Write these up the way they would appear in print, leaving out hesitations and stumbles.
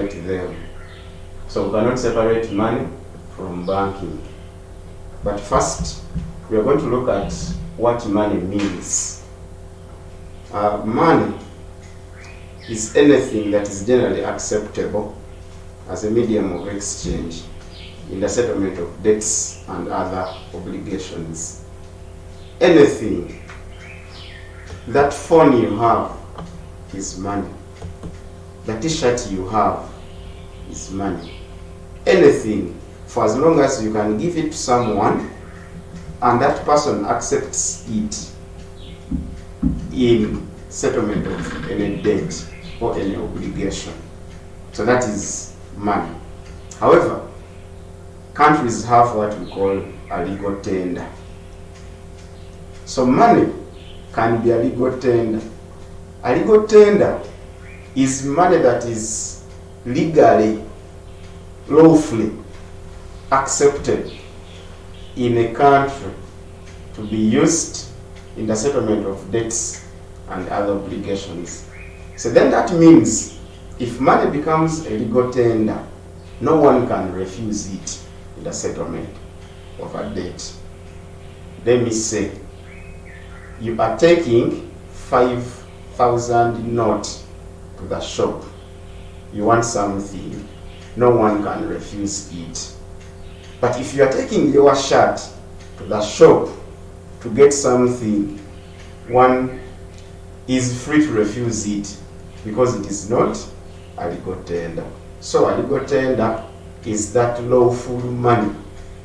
separate them. So we cannot separate money from banking. But first, we are going to look at what money means. Money is anything that is generally acceptable as a medium of exchange in the settlement of debts and other obligations. Anything. That phone you have is money. The t-shirt you have is money. Anything, for as long as you can give it to someone and that person accepts it in settlement of any debt or any obligation. So that is money. However, countries have what we call a legal tender. So money can be a legal tender. A legal tender is money that is legally, lawfully accepted in a country to be used in the settlement of debts and other obligations. So then that means if money becomes a legal tender, no one can refuse it in the settlement of a debt. Let me say, you are taking 5,000 note to the shop. You want something, no one can refuse it. But if you are taking your shirt to the shop to get something, one is free to refuse it because it is not a legal tender. So a legal tender is that lawful money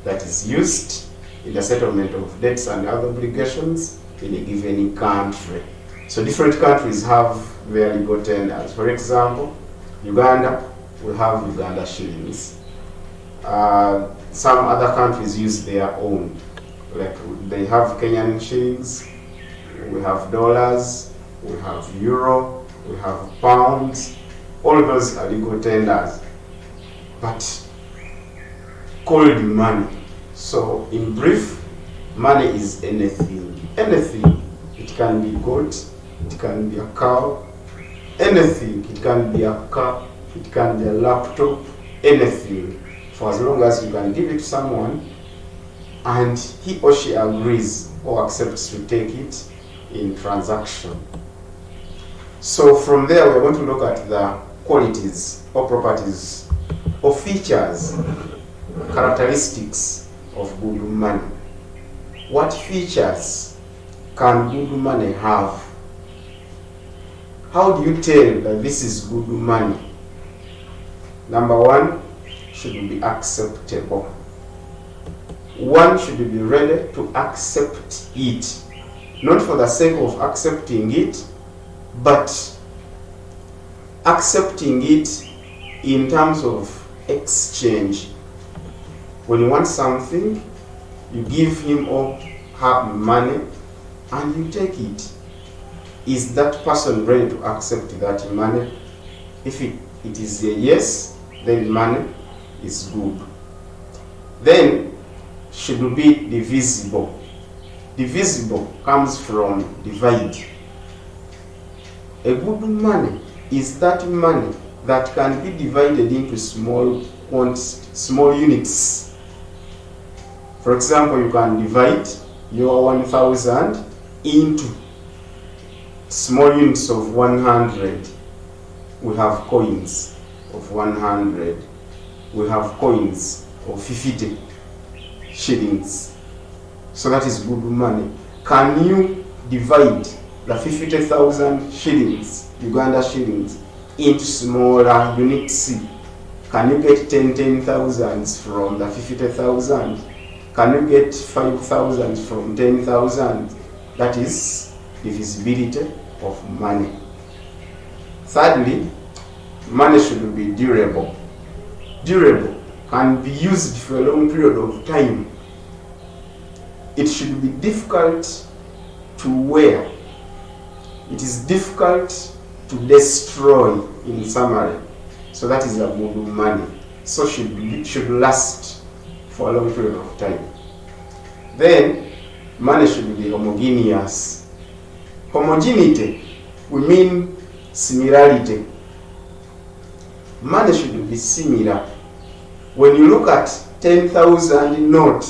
that is used in the settlement of debts and other obligations in a given country. So different countries have their legal tenders. For example, Uganda, we have Uganda shillings. Some other countries use their own. Like they have Kenyan shillings, we have dollars, we have euro, we have pounds. All of those are legal tenders, but called money. So in brief, money is anything. Anything. It can be gold, it can be a cow, anything. It can be a car, it can be a laptop, anything. For as long as you can give it to someone and he or she agrees or accepts to take it in transaction. So from there we're going to look at the qualities or properties or features, characteristics of good money. What features can good money have? How do you tell that this is good money? Number one, should be acceptable. One should be ready to accept it, not for the sake of accepting it, but accepting it in terms of exchange. When you want something, you give him or her money and you take it. Is that person ready to accept that money? If it is a yes, then money is good. Then should be divisible. Divisible comes from divide. A good money is that money that can be divided into small units. For example, you can divide your 1,000 into small units of 100. We have coins of 100. We have coins of 50 shillings. So that is good money. Can you divide the 50,000 shillings, Uganda shillings, into smaller units? Can you get 10,000s from the 50,000? Can you get 5,000 from 10,000? That is divisibility of money. Thirdly, money should be durable. Durable can be used for a long period of time. It should be difficult to wear. It is difficult to destroy, in summary. So that is a good money. So should last for a long period of time. Then money should be homogeneous. Homogeneity, we mean similarity. money should be similar. When you look at 10,000 note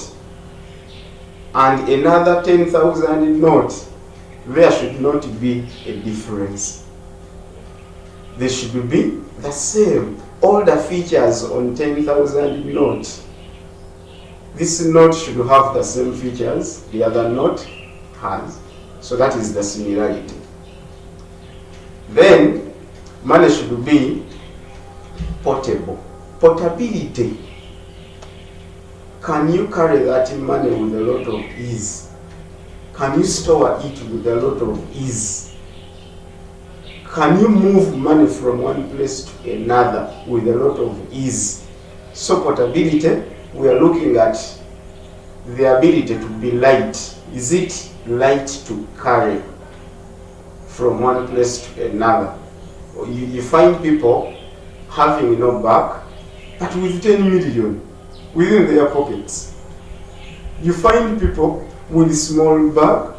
and another 10,000 note, there should not be a difference. They should be the same. All the features on 10,000 note, this note should have the same features the other note has. So that is the similarity. Then money should be portable. Portability. Can you carry that money with a lot of ease? Can you store it with a lot of ease? Can you move money from one place to another with a lot of ease? So portability, we are looking at the ability to be light. Is it light to carry from one place to another? You find people having no bag, but with 10 million within their pockets. You find people with small bag,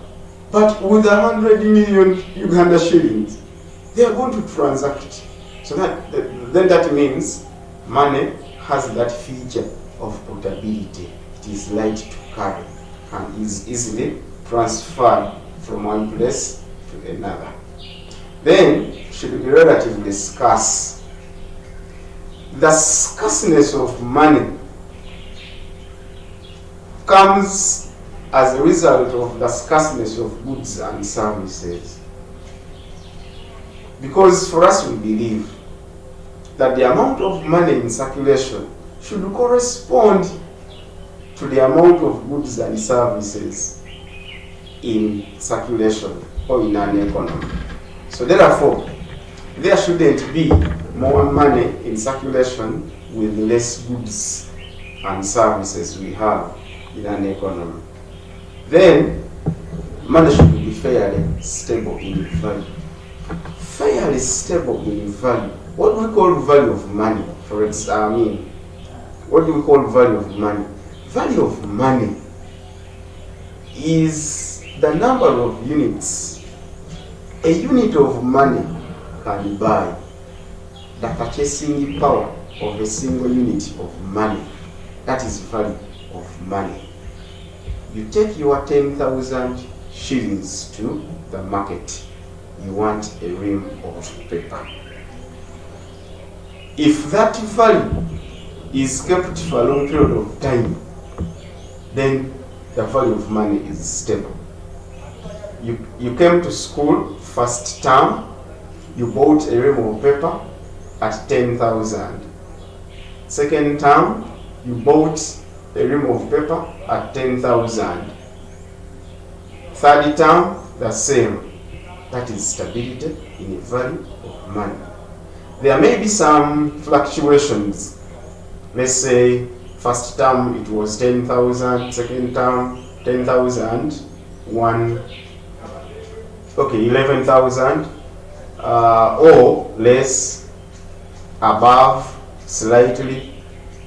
but with 100 million Uganda shillings. They are going to transact. So that means money has that feature of portability. It is light to carry and is easily transferred from one place to another. Then should be relatively scarce. The scarceness of money comes as a result of the scarceness of goods and services. Because for us, we believe that the amount of money in circulation should correspond to the amount of goods and services in circulation or in an economy. So therefore, there shouldn't be more money in circulation with less goods and services we have in an economy. Then money should be fairly stable in value. Fairly stable in value. What do we call value of money? For example, what do we call value of money? Value of money is the number of units a unit of money can buy. The purchasing power of a single unit of money. That is value of money. You take your 10,000 shillings to the market. You want a ream of paper. If that value is kept for a long period of time, then the value of money is stable. You came to school first term, you bought a ream of paper at 10,000. Second term, you bought a ream of paper at 10,000. Third term, the same. That is stability in the value of money. There may be some fluctuations. Let's say first term it was 10,000, second term 10,000, 11,000, or less, above, slightly.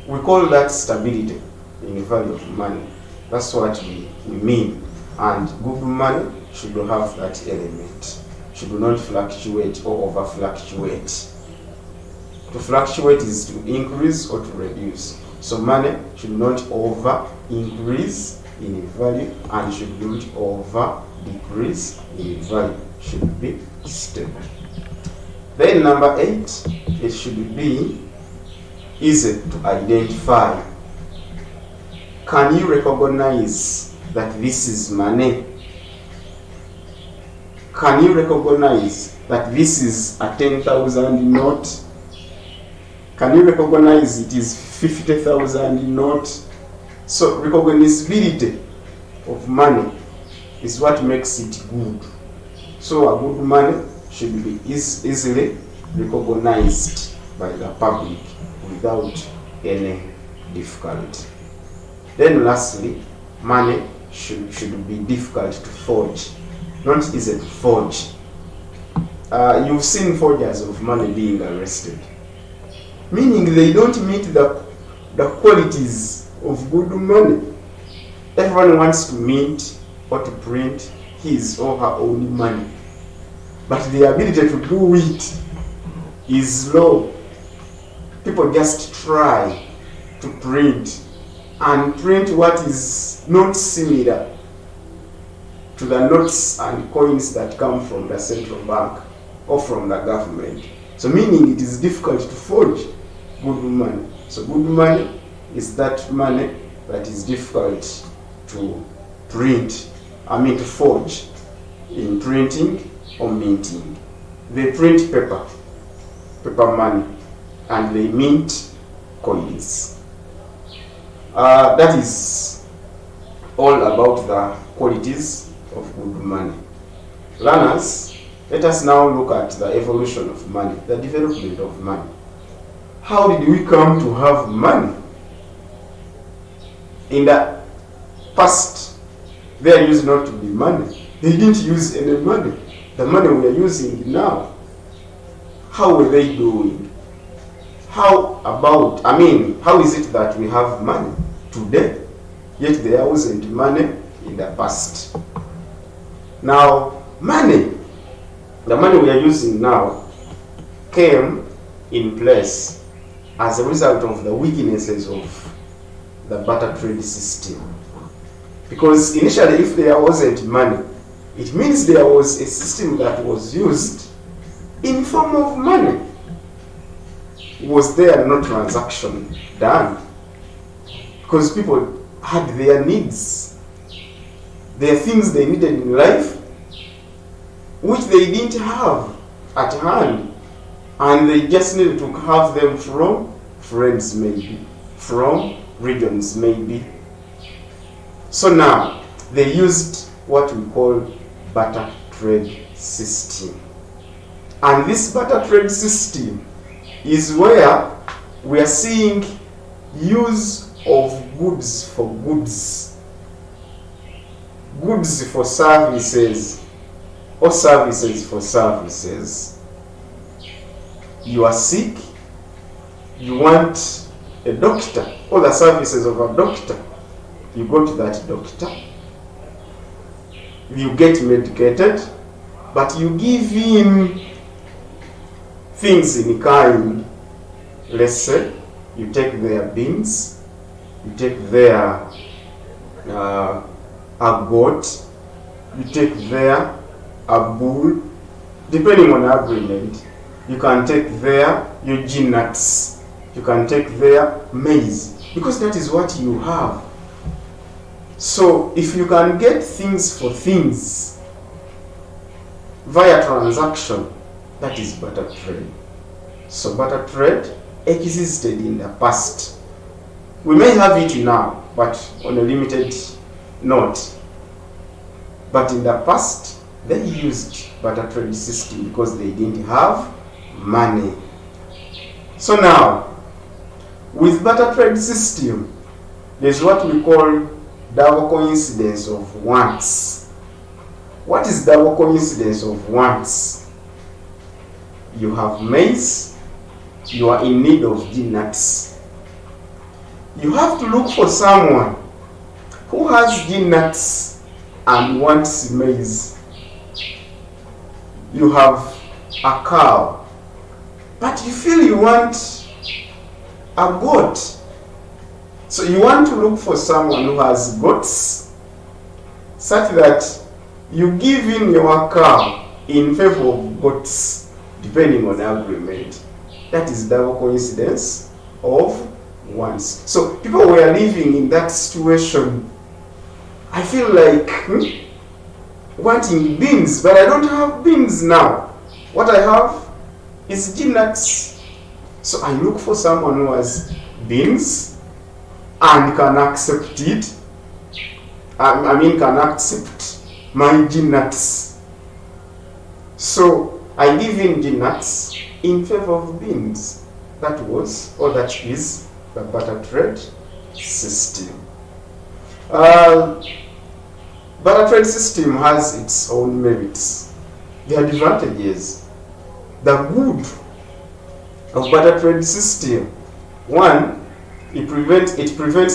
We call that stability in the value of money. That's what we mean. And good money should have that element. Should not fluctuate or over fluctuate. To fluctuate is to increase or to reduce. So money should not over increase in value and should not over decrease in value. Should be stable. Then number 8, it should be easy to identify. Can you recognize that this is money? Can you recognize that this is a 10,000 note? Can you recognize it is 50,000 note? So recognizability of money is what makes it good. So a good money should be easily recognized by the public without any difficulty. Then lastly, money should be difficult to forge, not easy to forge. You've seen forgers of money being arrested, meaning they don't meet the qualities of good money. Everyone wants to mint or to print his or her own money, but the ability to do it is low. people just try to print and print what is not similar to the notes and coins that come from the central bank or from the government. So meaning it is difficult to forge good money. So good money is that money that is difficult to print, to forge in printing or minting. They print paper money, and they mint coins. That is all about the qualities of good money. Learners, let us now look at the evolution of money, the development of money. How did we come to have money? In the past, there used not to be money. They didn't use any money. The money we are using now, how were they doing? How is it that we have money today, yet there wasn't money in the past? Now, the money we are using now came in place as a result of the weaknesses of the barter trade system. Because initially, if there wasn't money, it means there was a system that was used in form of money. Was there no transaction done? Because people had their needs, their things they needed in life, which they didn't have at hand, and they just needed to have them from friends, maybe from regions, maybe. So now they used what we call barter trade system, and this barter trade system is where we are seeing use of goods for goods, goods for services, or services for services. You are sick, you want a doctor, or the services of a doctor. You go to that doctor, you get medicated, but you give him things in kind. Let's say you take their beans, you take their a goat, you take their a bull, depending on agreement. You can take their Eugene nuts, you can take their maize, because that is what you have. So if you can get things for things via transaction, that is barter trade. So barter trade existed in the past. We may have it now, but on a limited note. But in the past, they used barter trade system because they didn't have money. So now, with barter trade system, there's what we call double coincidence of wants. What is double coincidence of wants? You have maize, you are in need of nuts. You have to look for someone who has nuts and wants maize. You have a cow, but you feel you want a goat. So you want to look for someone who has goats, such that you give in your cow in favor of goats, depending on agreement. That is double coincidence of wants. So people were living in that situation. I feel like wanting beans, but I don't have beans now. What I have is nuts. So I look for someone who has beans and can accept it. Can accept my nuts. So I give in nuts in favor of beans. That is the barter trade system. Barter trade system has its own merits. The advantages, the good of barter trade system. One, it prevents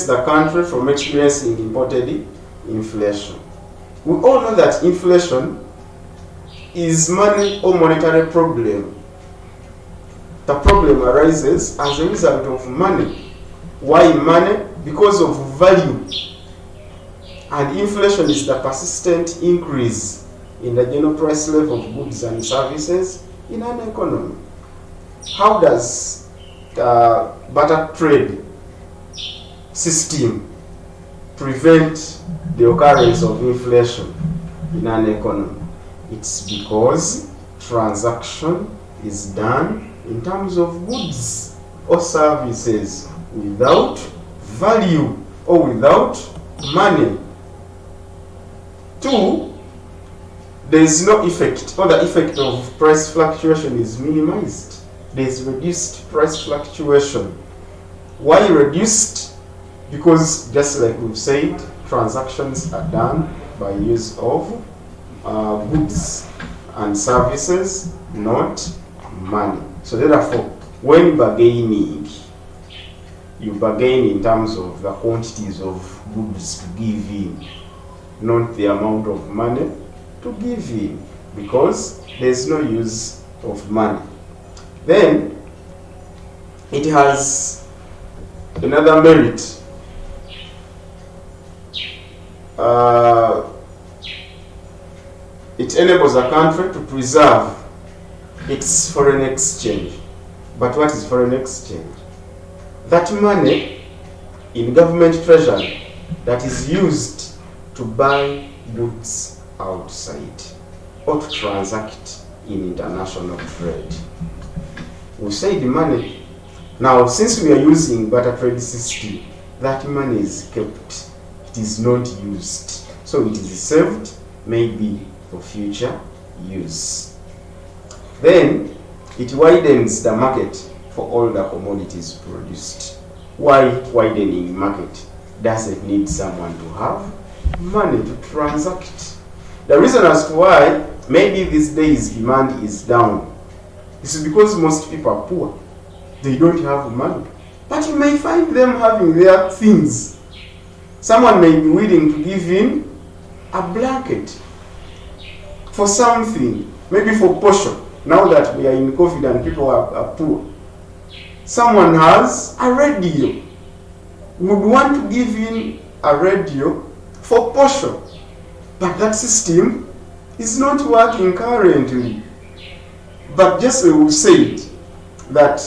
the country from experiencing imported inflation. We all know that inflation is money or monetary problem. The problem arises as a result of money. Why money? Because of value. And inflation is the persistent increase in the general price level of goods and services in an economy. How does the barter trade system prevent the occurrence of inflation in an economy? It's because transaction is done in terms of goods or services without value or without money. 2, there is no effect, or the effect of price fluctuation is minimized. There is reduced price fluctuation. Why reduced? Because just like we've said, transactions are done by use of goods and services, not money. So therefore, when bargaining, you bargain in terms of the quantities of goods to give in, not the amount of money to give in, because there's no use of money. Then it has another merit. It enables a country to preserve its foreign exchange. But what is foreign exchange? That money in government treasury that is used to buy goods outside or to transact in international trade. We say the money. Now, since we are using barter trade system, that money is kept. It is not used. So it is saved, maybe for future use. Then it widens the market for all the commodities produced. Why widening market? Does it need someone to have money to transact? The reason as to why maybe these days demand is down is because most people are poor. They don't have money. But you may find them having their things. Someone may be willing to give in a blanket for something, maybe for portion. Now that we are in COVID and people are poor, someone has a radio, would want to give in a radio for portion, but that system is not working currently. But just as we said, that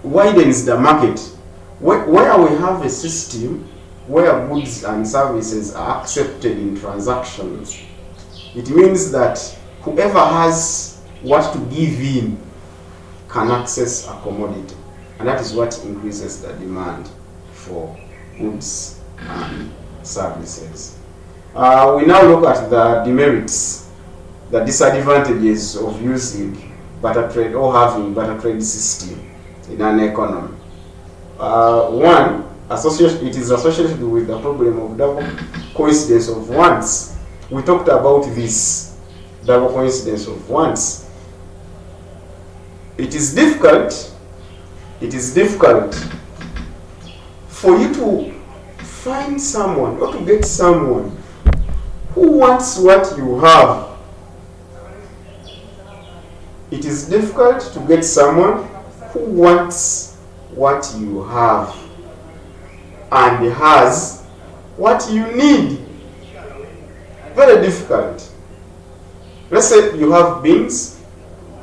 widens the market. Where we have a system where goods and services are accepted in transactions, it means that whoever has what to give in can access a commodity. And that is what increases the demand for goods and services. We now look at the demerits, the disadvantages of using barter trade or having barter trade system in an economy. One, it is associated with the problem of double coincidence of wants. We talked about this double coincidence of wants. It is difficult for you to find someone or to get someone who wants what you have. It is difficult to get someone who wants what you have and has what you need. Very difficult. Let's say you have beans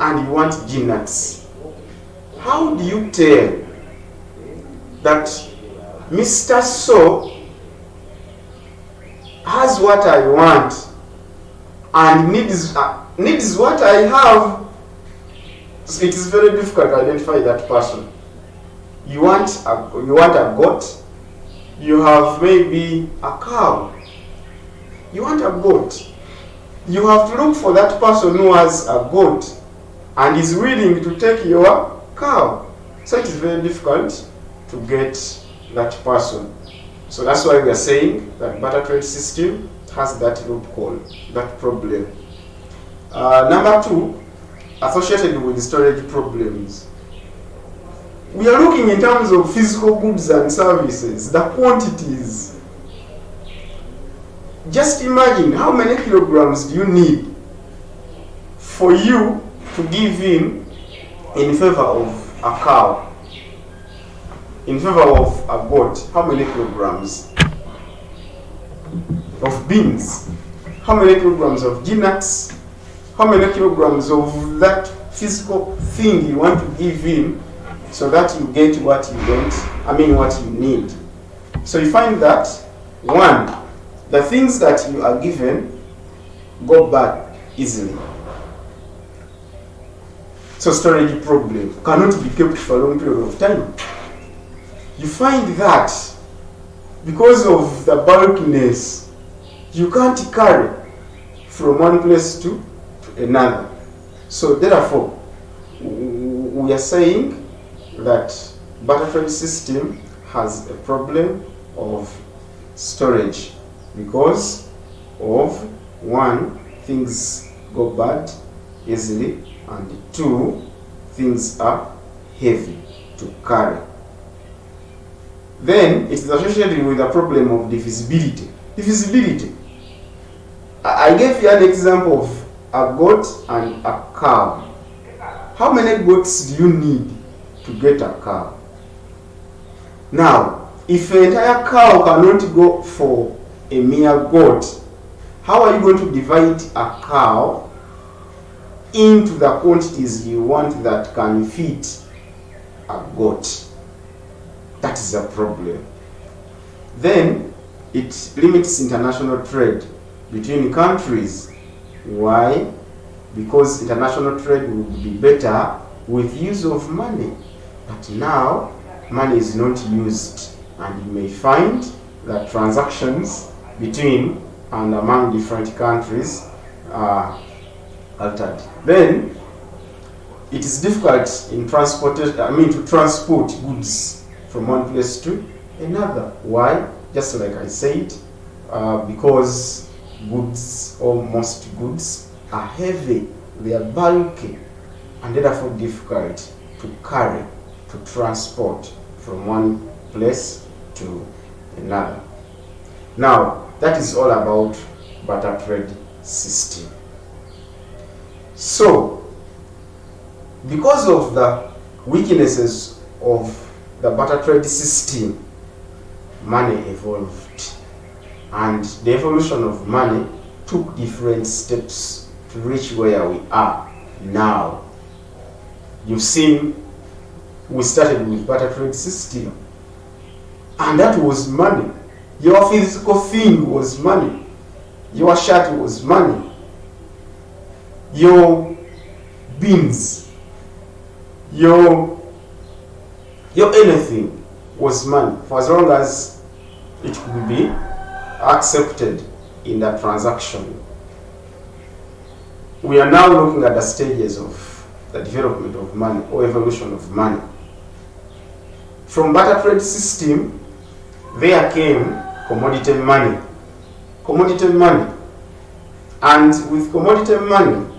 and you want peanuts. How do you tell that Mr. So has what I want and needs what I have? So it is very difficult to identify that person. You want a goat. You have maybe a cow. You want a goat. You have to look for that person who has a goat and is willing to take your cow. So it is very difficult to get that person. So that's why we are saying that barter trade system has that loophole, that problem. Number two, associated with storage problems. We are looking in terms of physical goods and services, the quantities. Just imagine how many kilograms do you need for you to give in in favor of a cow, in favor of a goat, how many kilograms of beans? How many kilograms of peanuts? How many kilograms of that physical thing you want to give him so that you get what you want, what you need? So you find that, one, the things that you are given go bad easily. So storage problem cannot be kept for a long period of time. You find that because of the bulkiness, you can't carry from one place to another. So therefore, we are saying that barter trade system has a problem of storage because of, one, things go bad easily, and two, things are heavy to carry. Then it is associated with the problem of divisibility. Divisibility. I gave you an example of a goat and a cow. How many goats do you need to get a cow? Now, if an entire cow cannot go for a mere goat, how are you going to divide a cow into the quantities you want that can fit a goat? That is a problem. Then it limits international trade between countries. Why? Because international trade would be better with use of money. But now, money is not used, and you may find that transactions between and among different countries are altered. Then it is difficult in to transport goods from one place to another. Why? Just like I said, because goods, or most goods, are heavy, they are bulky, and therefore difficult to carry, to transport from one place to another. Now, that is all about barter trade system. So, because of the weaknesses of the barter trade system, money evolved, and the evolution of money took different steps to reach where we are now. You've seen we started with barter trade system, and that was money. Your physical thing was money. Your shirt was money. Your beans, your anything was money, for as long as it could be accepted in that transaction. We are now looking at the stages of the development of money, or evolution of money. From barter trade system, there came commodity money. Commodity money. And with commodity money,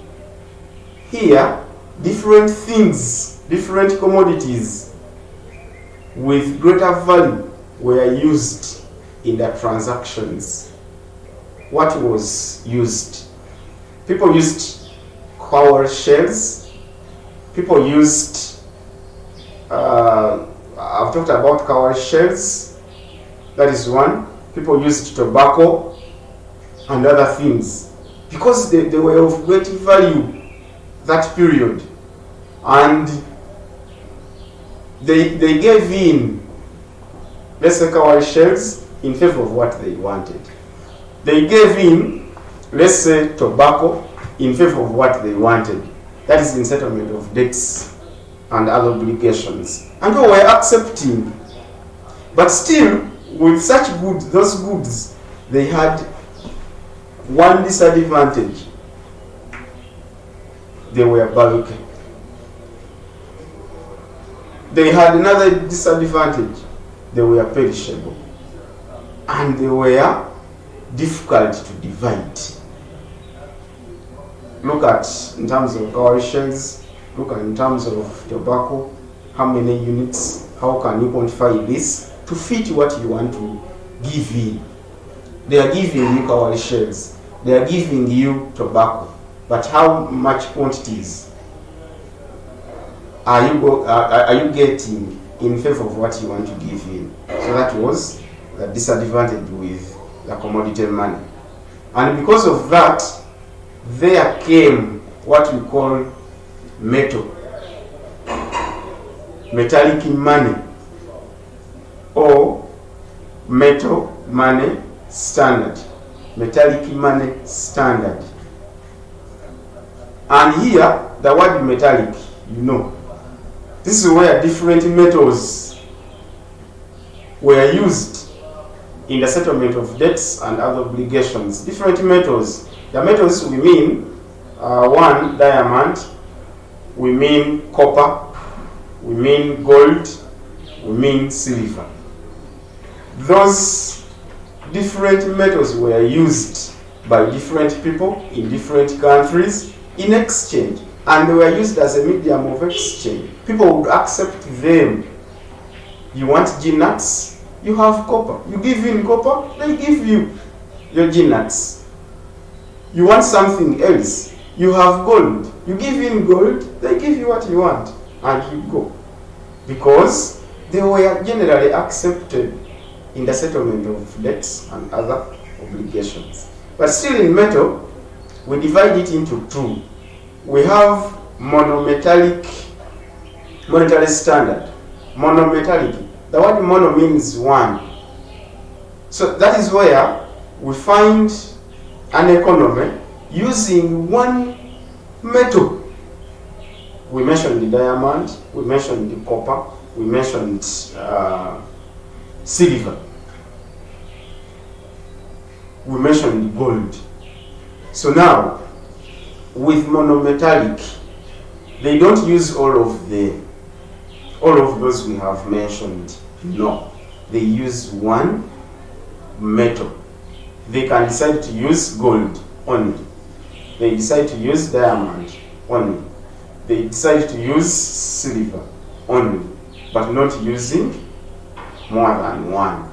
here, different things, different commodities with greater value were used in the transactions. What was used? People used cow shells. People used, I've talked about cow shells. That is one. People used tobacco and other things because they were of great value that period, and they gave in, let's say, cow shells in favor of what they wanted. They gave in, let's say, tobacco in favor of what they wanted. That is in settlement of debts and other obligations. And we were accepting. But still, with such goods, those goods, they had one disadvantage. They were bulky. They had another disadvantage. They were perishable. And they were difficult to divide. Look at, in terms of cow shells, look at in terms of tobacco, how many units, how can you quantify this to fit what you want to give in. They are giving you cow shells, they are giving you tobacco, but how much quantities? are you getting in favor of what you want to give in? So that was the disadvantage with the commodity money. And because of that, there came what we call metallic money, or metal money standard, metallic money standard. And here, the word metallic, this is where different metals were used in the settlement of debts and other obligations. Different metals. The metals we mean, one, diamond, we mean copper, we mean gold, we mean silver. Those different metals were used by different people in different countries in exchange, and they were used as a medium of exchange. People would accept them. You want G-nuts? You have copper. You give in copper, they give you your G-nuts. You want something else? You have gold. You give in gold, they give you what you want, and you go. Because they were generally accepted in the settlement of debts and other obligations. But still in metal, we divide it into two. We have monometallic monetary standard. Monometallic. The word mono means one. So that is where we find an economy using one metal. We mentioned the diamond, we mentioned the copper, we mentioned silver, we mentioned gold. So now, with monometallic, they don't use all of those we have mentioned. No, they use one metal. They can decide to use gold only. They decide to use diamond only. They decide to use silver only, but not using more than one.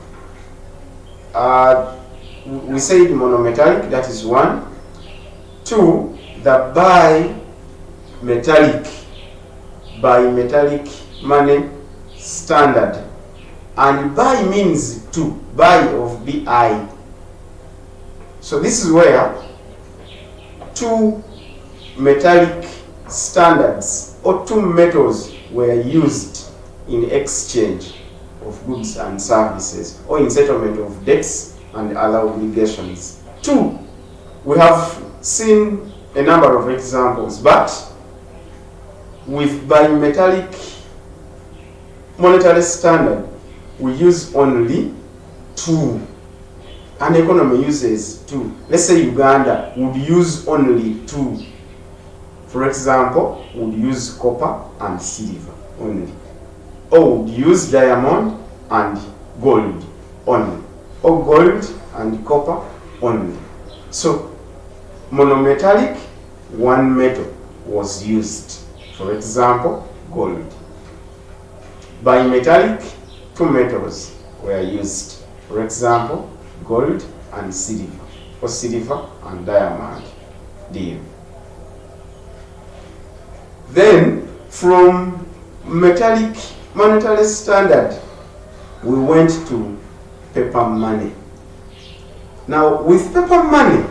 We said monometallic, that is one. Two, the bimetallic money standard. And bi means two, bi of bi. So this is where two metallic standards or two metals were used in exchange of goods and services, or in settlement of debts and other obligations. Two, we have seen a number of examples, but with bimetallic monetary standard, we use only two. An economy uses two. Let's say Uganda would use only two. For example, would use copper and silver only, or would use diamond and gold only, or gold and copper only. So monometallic, one metal was used. For example, gold. Bimetallic, two metals were used. For example, gold and silver, or silver and diamond deal. Then, from metallic monetary standard, we went to paper money. Now, with paper money,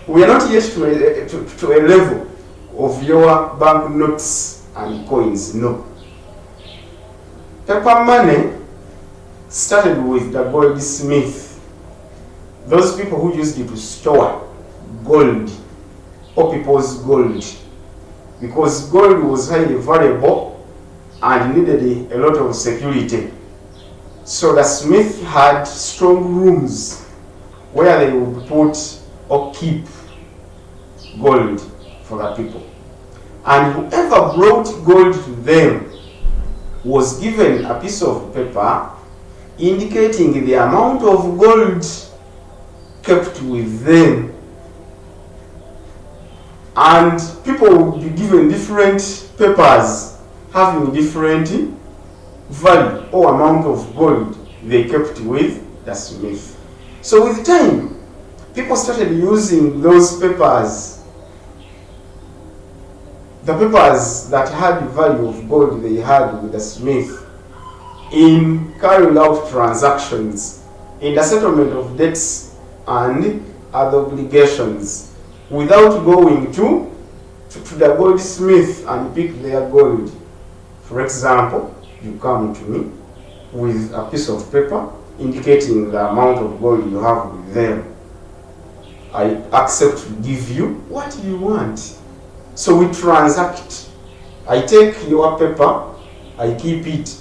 we are not yet to a level of your banknotes and coins, no. Paper money started with the goldsmith, those people who used it to store gold or people's gold, because gold was highly valuable and needed a lot of security. So the smith had strong rooms where they would put or keep gold for the people. And whoever brought gold to them was given a piece of paper indicating the amount of gold kept with them. And people would be given different papers having different value or amount of gold they kept with the smith. So with time, people started using those papers the papers that had the value of gold they had with the smith in carrying out transactions, in the settlement of debts and other obligations, without going to the goldsmith and pick their gold. For example, you come to me with a piece of paper indicating the amount of gold you have with them. I accept to give you what you want. So we transact. I take your paper, I keep it,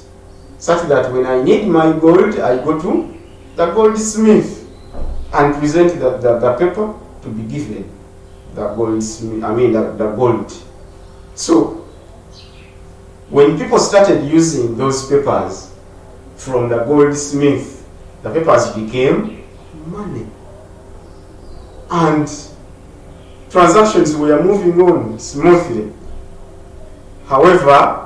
such that when I need my gold, I go to the goldsmith and present the paper to be given the goldsmith, the gold. So when people started using those papers from the goldsmith, the papers became money. And transactions were moving on smoothly. However,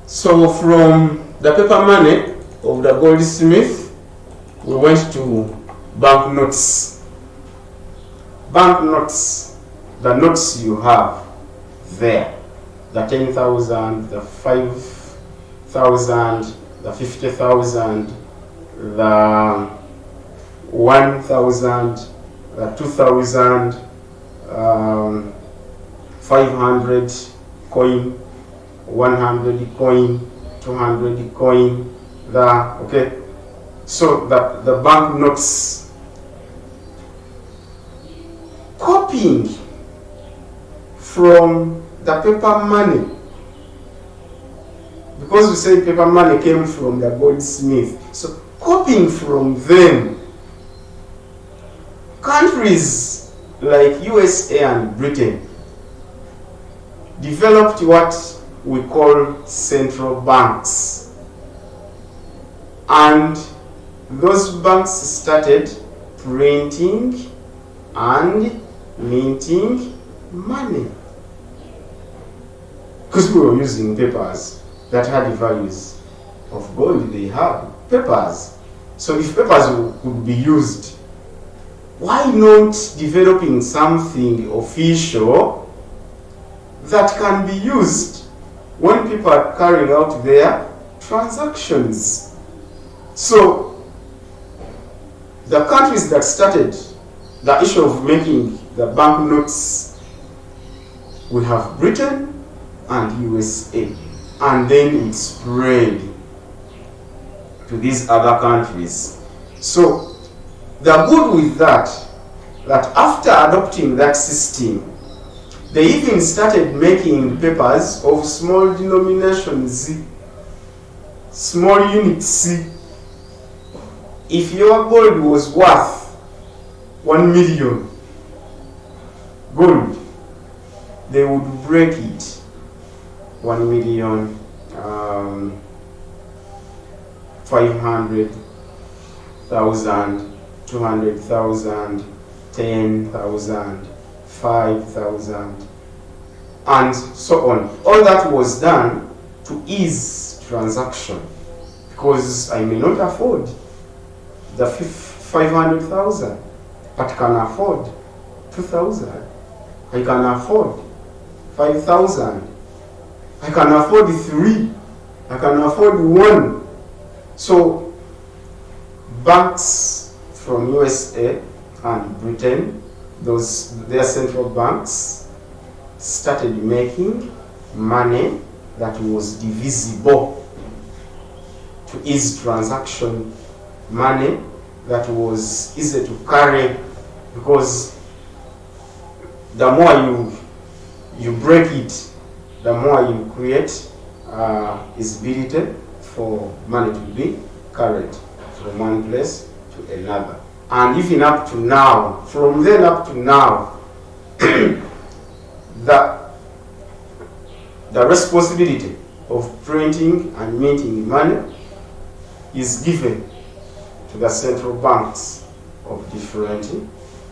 so from the paper money of the goldsmith, we went to banknotes. Banknotes, the notes you have there, the 10,000, the 5,000, the 50,000, the 1,000, the 2,000, 500 coin, 100 coin, 200 coin, okay. So the banknotes, copying from the paper money, because we say paper money came from the goldsmith, so copying from them, countries like USA and Britain developed what we call central banks, and those banks started printing and minting money, because we were using papers that had the values of gold. They had papers. So if papers could be used, why not developing something official that can be used when people are carrying out their transactions? So the countries that started the issue of making the banknotes, we have Britain and USA, and then it spread to these other countries. So the good with that after adopting that system, they even started making papers of small denominations, small units. If your gold was worth 1 million gold, they would break it 1 million, 500,000, 200,000, 10,000, 5,000, and so on. All that was done to ease transaction, because I may not afford the 500,000, but can afford 2,000. I can afford 5,000. I can afford 3. I can afford 1. So banks from USA and Britain, their central banks, started making money that was divisible to ease transaction, money that was easy to carry, because the more you break it, the more you create ability for money to be carried from one place to another. And even up to now, from then up to now, the responsibility of printing and minting money is given to the central banks of different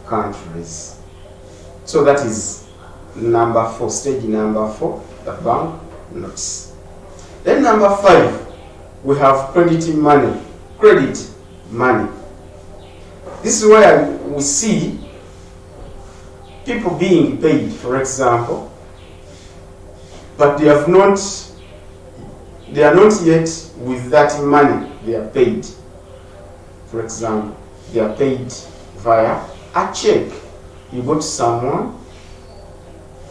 countries. So that is number 4, stage number 4, the bank notes. Then number 5, we have credit money. Credit money. This is where we see people being paid, for example, but they are not yet with that money they are paid. For example, they are paid via a check. You go to someone,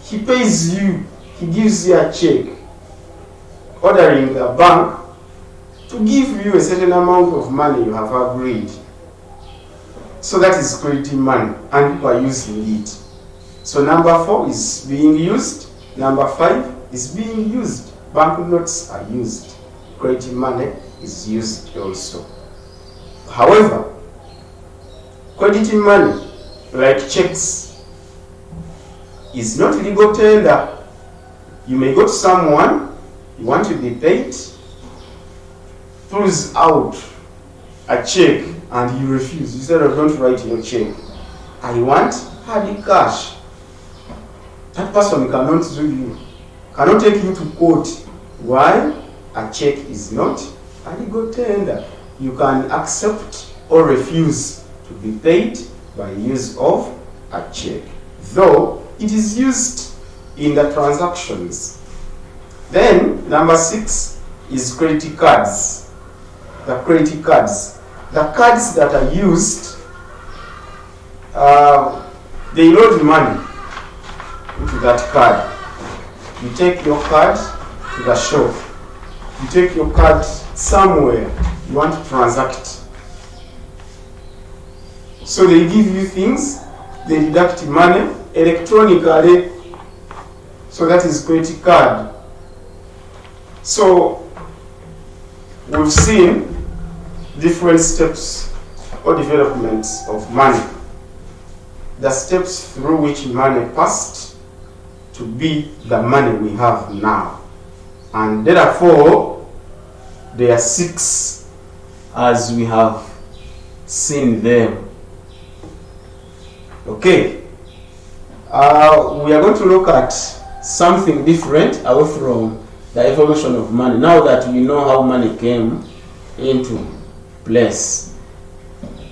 he pays you, he gives you a check, ordering the bank to give you a certain amount of money you have agreed. So that is credit money, and people are using it. So number 4 is being used, number 5 is being used. Banknotes are used. Credit money is used also. However, credit money, like checks, is not legal tender. You may go to someone, you want to be paid, pulls out a check and you refuse. You said, don't write your check. I want hard cash. That person cannot sue you, cannot take you to court. Why? A check is not a legal tender. You can accept or refuse to be paid by use of a check, though it is used in the transactions. Then number 6 is credit cards. The credit cards. The cards that are used, they load money into that card. You take your card to the shop. You take your card somewhere you want to transact. So they give you things, they deduct money electronically. So that is credit card. So we've seen different steps or developments of money. The steps through which money passed to be the money we have now. And therefore, there are 6 as we have seen them. Okay. We are going to look at something different away from the evolution of money. Now that we know how money came into place.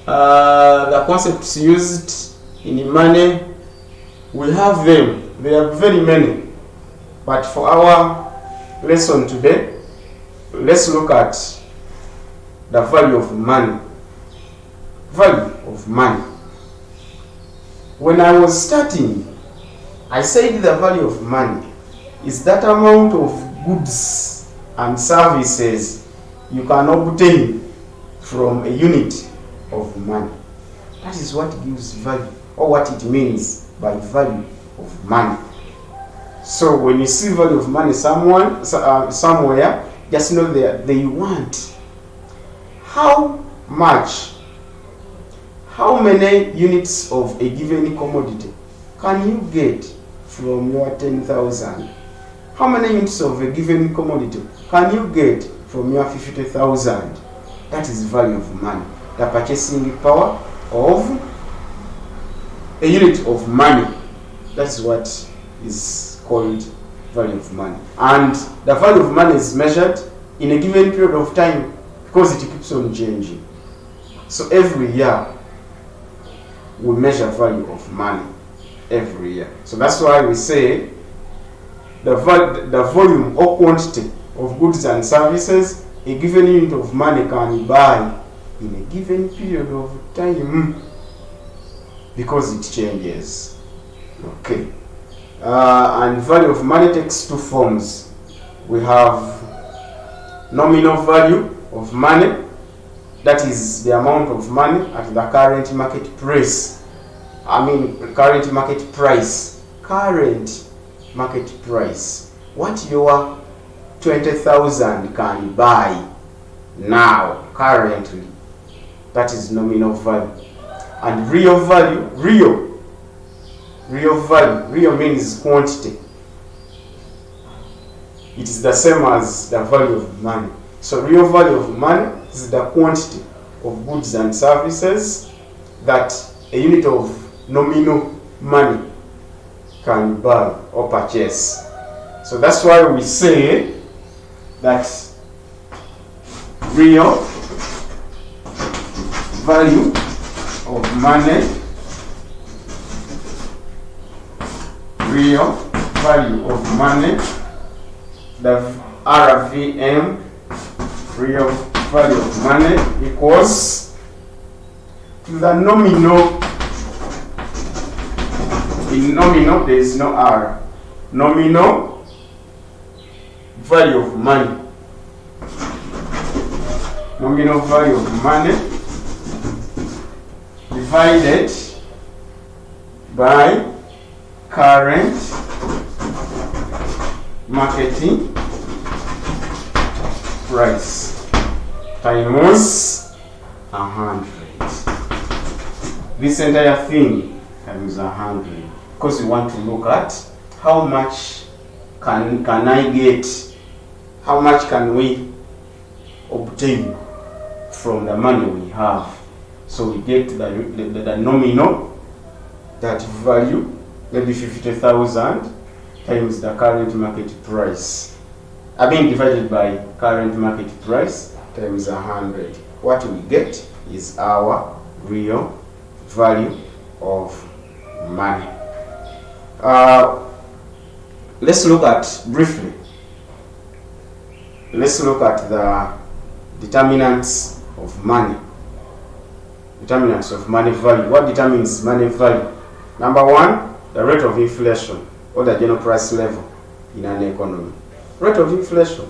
The concepts used in money, we have them. There are very many. But for our lesson today, let's look at the value of money. Value of money. When I was starting, I said the value of money is that amount of goods and services you can obtain from a unit of money. That is what gives value, or what it means by value of money. So when you see value of money somewhere, just know that they want how many units of a given commodity can you get from your 10,000? How many units of a given commodity can you get from your 50,000? That is value of money. The purchasing power of a unit of money. That's what is called value of money. And the value of money is measured in a given period of time because it keeps on changing. So every year we measure value of money every year. So that's why we say the volume or quantity of goods and services a given unit of money can buy in a given period of time because it changes. Okay. And value of money takes 2 forms. We have nominal value of money, that is the amount of money at the current market price. Current market price. Current market price. What your 20,000 can buy now, currently. That is nominal value. And real value, real value. Real means quantity. It is the same as the value of money. So real value of money is the quantity of goods and services that a unit of nominal money can buy or purchase. So that's why we say that real value of money, real value of money, the RVM, real value of money, equals to the nominal. In nominal, there is no R. Nominal value of money. Nominal value of money divided by current marketing price times 100. This entire thing times 100, because we want to look at how much can I get, how much can we obtain from the money we have. So we get the nominal, that value, maybe 50,000 times the current market price. Divided by current market price times 100. What we get is our real value of money. Let's look at briefly. Let's look at the determinants of money. Determinants of money value. What determines money value? Number one, the rate of inflation, or the general price level in an economy. Rate of inflation.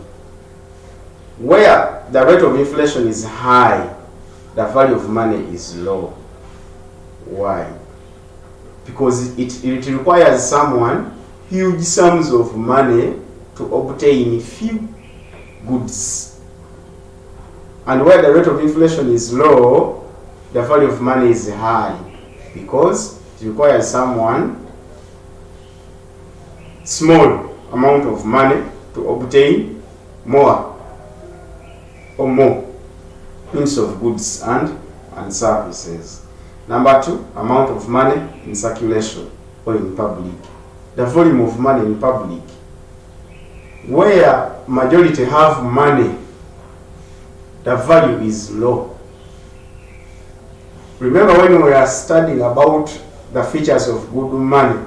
Where the rate of inflation is high, the value of money is low. Why? Because it requires someone huge sums of money to obtain few goods. And where the rate of inflation is low, the value of money is high, because it requires someone small amount of money to obtain more means of goods and services. Number two, amount of money in circulation or in public. The volume of money in public. Where majority have money, the value is low. Remember when we are studying about the features of good money,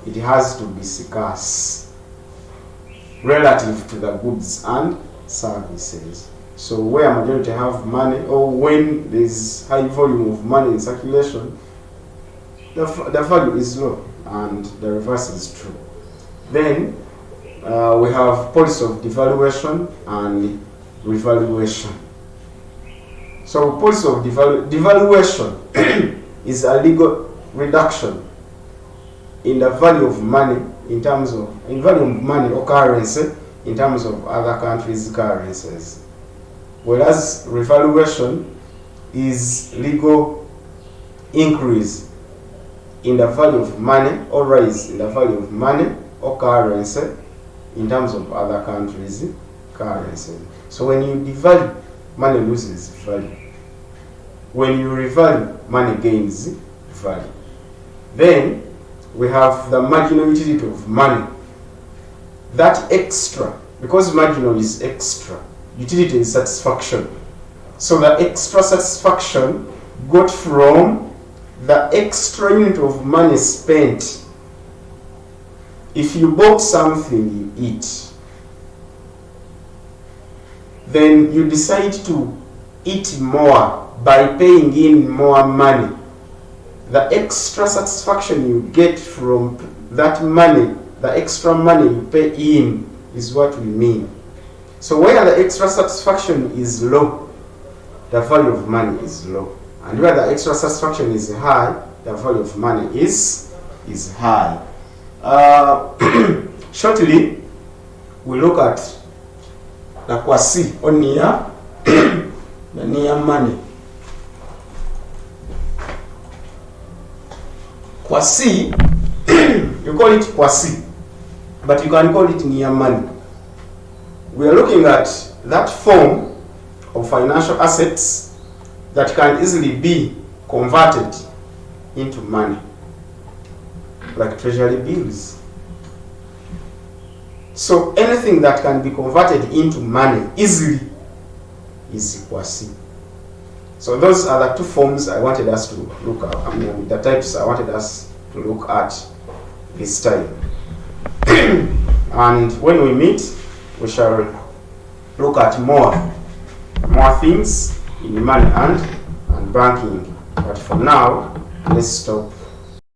it has to be scarce relative to the goods and services. So where majority have money, or when there is high volume of money in circulation, the value is low, and the reverse is true. Then we have policy of devaluation and revaluation. So policy of devaluation is a legal reduction in the value of money in value of money or currency in terms of other countries' currencies. Whereas revaluation is legal increase in the value of money or rise in the value of money or currency in terms of other countries' currency. So when you devalue, money loses value. When you revalue, money gains value. Then we have the marginal utility of money. That extra, because marginal is extra, utility is satisfaction. So the extra satisfaction got from the extra unit of money spent. If you bought something you eat, then you decide to eat more by paying in more money. The extra satisfaction you get from that money, the extra money you pay in, is what we mean. So where the extra satisfaction is low, the value of money is low. And where the extra satisfaction is high, the value of money is high. Shortly, we look at the quasi or near, the near money. Quasi, you call it quasi, but you can call it near money. We are looking at that form of financial assets that can easily be converted into money, like treasury bills. So anything that can be converted into money easily is equals. So those are the two forms I wanted us to look at. I mean, the types I wanted us to look at this time. And when we meet, we shall look at more things in money and banking. But for now, let's stop